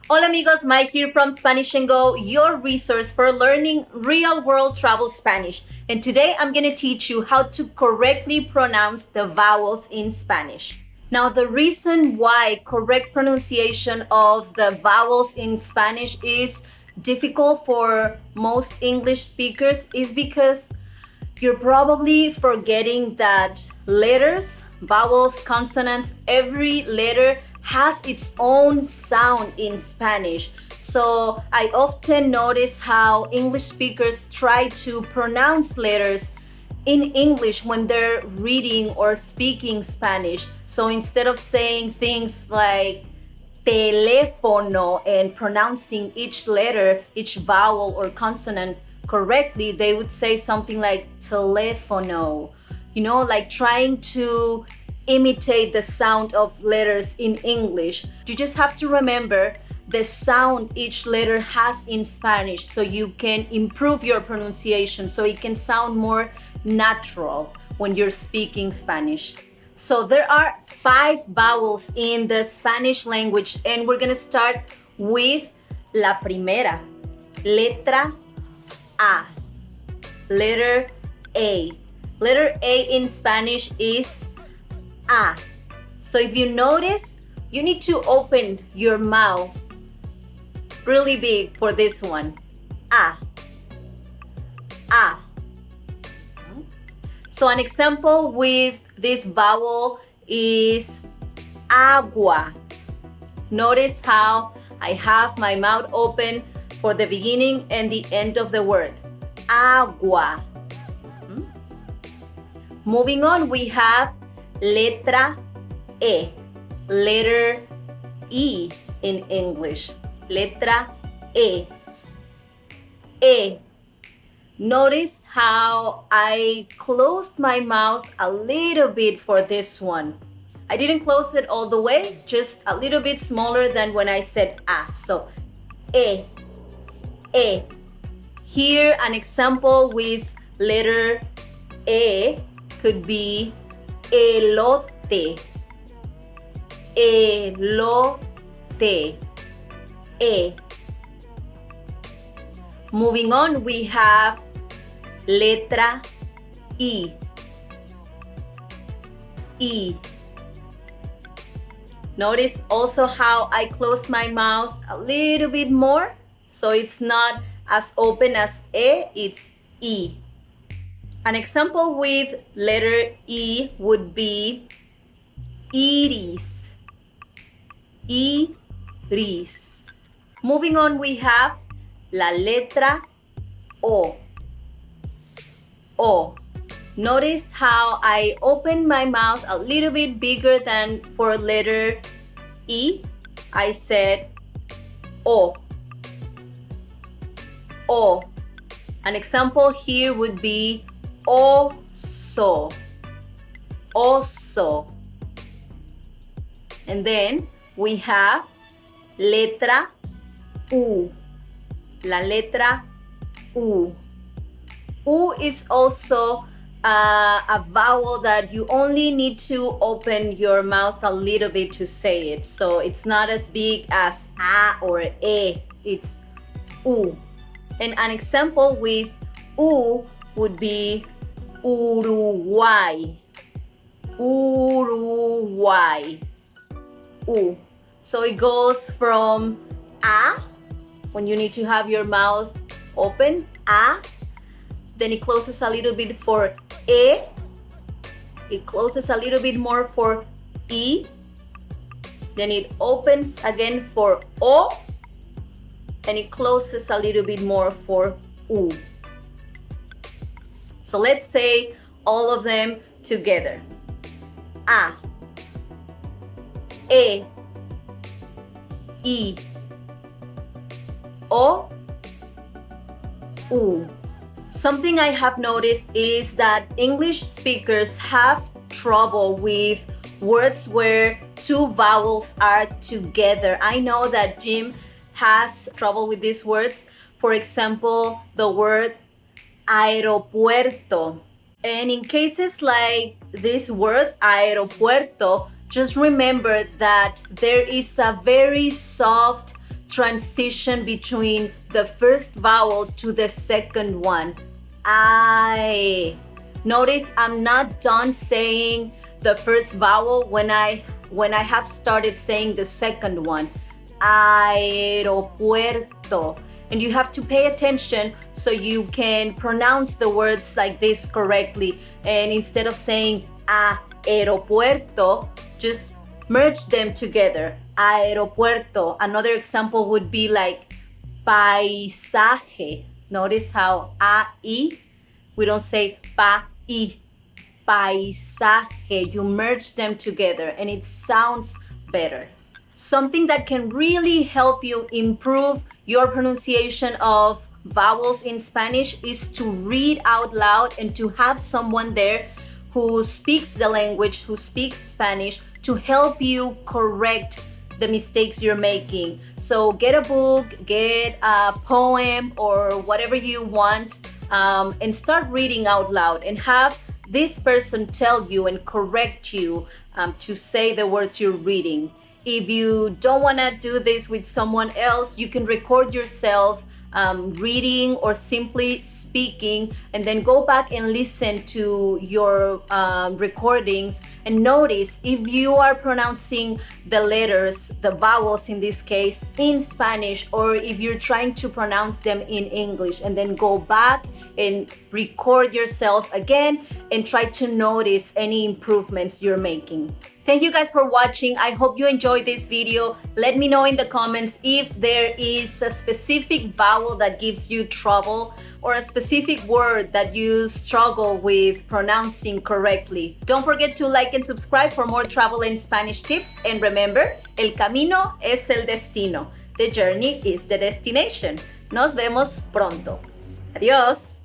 Hola amigos, Mike here from Spanish and Go, your resource for learning real-world travel Spanish. And today I'm going to teach you how to correctly pronounce the vowels in Spanish. Now, the reason why correct pronunciation of the vowels in Spanish is difficult for most English speakers is because you're probably forgetting that letters, vowels, consonants, every letter has its own sound in Spanish. So I often notice how English speakers try to pronounce letters in English when they're reading or speaking Spanish. So instead of saying things like teléfono and pronouncing each letter, each vowel or consonant correctly, they would say something like teléfono, like trying to imitate the sound of letters in English. You just have to remember the sound each letter has in Spanish so you can improve your pronunciation, so it can sound more natural when you're speaking Spanish. So there are 5 vowels in the Spanish language, and we're gonna start with la primera, letra A, letter A. Letter A in Spanish is A. So if you notice, you need to open your mouth really big for this one. A. A. So an example with this vowel is agua. Notice how I have my mouth open for the beginning and the end of the word. Agua. Moving on, we have letra E. Letter E in English. Letra E. E. Notice how I closed my mouth a little bit for this one. I didn't close it all the way, just a little bit smaller than when I said A. So, E. E. Here, an example with letter E could be ELOTE. ELOTE. E. Moving on, we have letra I. I. Notice also how I closed my mouth a little bit more, so it's not as open as E, it's I. An example with letter I would be iris. Iris. Moving on, we have la letra O. O. Notice how I opened my mouth a little bit bigger than for letter I. I said O. O. An example here would be oso. Oso. And then we have letra U. La letra U. U is also a vowel that you only need to open your mouth a little bit to say it. So it's not as big as A or E. It's U. And an example with U would be Uruguay. Uruguay. U. So it goes from A, when you need to have your mouth open, A. Then it closes a little bit for E. It closes a little bit more for I. Then it opens again for O. And it closes a little bit more for U. So let's say all of them together. A. E. I. O. U. Something I have noticed is that English speakers have trouble with words where 2 vowels are together. I know that Jim has trouble with these words. For example, the word AEROPUERTO. And in cases like this word, AEROPUERTO, just remember that there is a very soft transition between the first vowel to the second one. I. Notice I'm not done saying the first vowel when I have started saying the second one. Aeropuerto. And you have to pay attention so you can pronounce the words like this correctly. And instead of saying aeropuerto, just merge them together. Aeropuerto. Another example would be like paisaje. Notice how A-I, we don't say pa-I. Paisaje. You merge them together and it sounds better. Something that can really help you improve your pronunciation of vowels in Spanish is to read out loud and to have someone there who speaks the language, who speaks Spanish, to help you correct the mistakes you're making. So get a book, get a poem or whatever you want, and start reading out loud and have this person tell you and correct you to say the words you're reading. If you don't want to do this with someone else, you can record yourself reading or simply speaking, and then go back and listen to your recordings and notice if you are pronouncing the letters, the vowels in this case, in Spanish, or if you're trying to pronounce them in English, and then go back and record yourself again and try to notice any improvements you're making. Thank you guys for watching. I hope you enjoyed this video. Let me know in the comments if there is a specific vowel that gives you trouble or a specific word that you struggle with pronouncing correctly. Don't forget to like and subscribe for more travel and Spanish tips. And remember, el camino es el destino. The journey is the destination. Nos vemos pronto. Adiós.